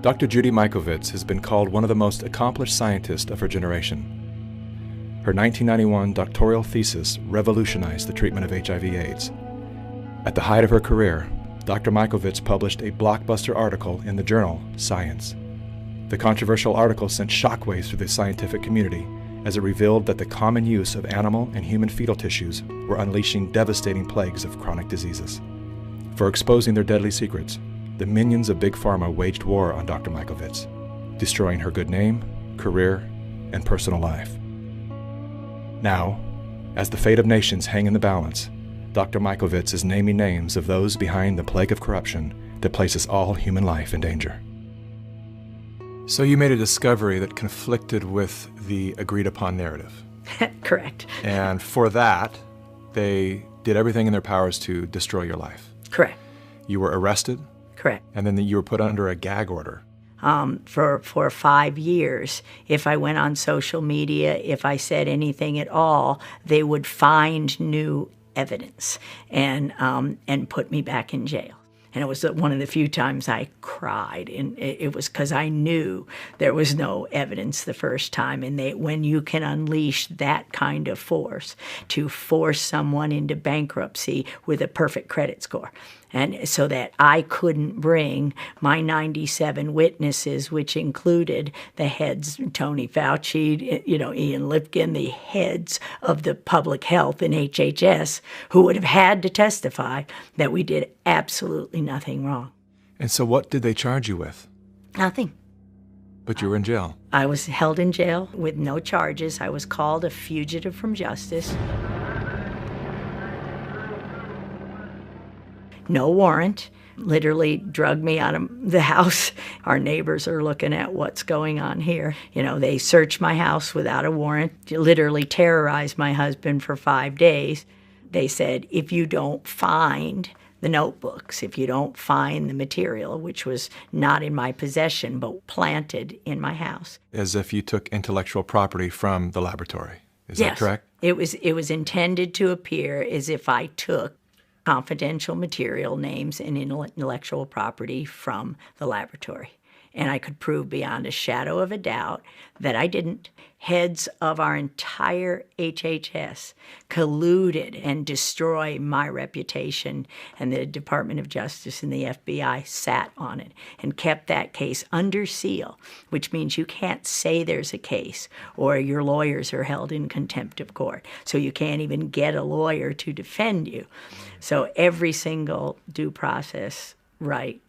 Dr. Judy Mikovits has been called one of the most accomplished scientists of her generation. Her 1991 doctoral thesis revolutionized the treatment of HIV/AIDS. At the height of her career, Dr. Mikovits published a blockbuster article in the journal Science. The controversial article sent shockwaves through the scientific community as it revealed that the common use of animal and human fetal tissues were unleashing devastating plagues of chronic diseases. For exposing their deadly secrets, the minions of Big Pharma waged war on Dr. Mikovits, destroying her good name, career, and personal life. Now, as the fate of nations hang in the balance, Dr. Mikovits is naming names of those behind the plague of corruption that places all human life in danger. So you made a discovery that conflicted with the agreed-upon narrative. Correct. And for that, they did everything in their powers to destroy your life. Correct. You were arrested. Correct. And then you were put under a gag order. For 5 years, if I went on social media, if I said anything at all, they would find new evidence and put me back in jail. And it was one of the few times I cried, and it was because I knew there was no evidence the first time. And when you can unleash that kind of force to force someone into bankruptcy with a perfect credit score, and so that I couldn't bring my 97 witnesses, which included the heads, Tony Fauci, Ian Lipkin, the heads of the public health and HHS, who would have had to testify that we did absolutely nothing wrong. And so what did they charge you with? Nothing. But you were in jail. I was held in jail with no charges. I was called a fugitive from justice. No warrant, literally drugged me out of the house. Our neighbors are looking at what's going on here. They searched my house without a warrant, literally terrorized my husband for 5 days. They said, if you don't find the notebooks, if you don't find the material, which was not in my possession but planted in my house. As if you took intellectual property from the laboratory. Is Yes. that correct? It was intended to appear as if I took confidential material, names, and intellectual property from the laboratory. And I could prove beyond a shadow of a doubt that I didn't. Heads of our entire HHS colluded and destroyed my reputation, and the Department of Justice and the FBI sat on it and kept that case under seal, which means you can't say there's a case or your lawyers are held in contempt of court. So you can't even get a lawyer to defend you. So every single due process right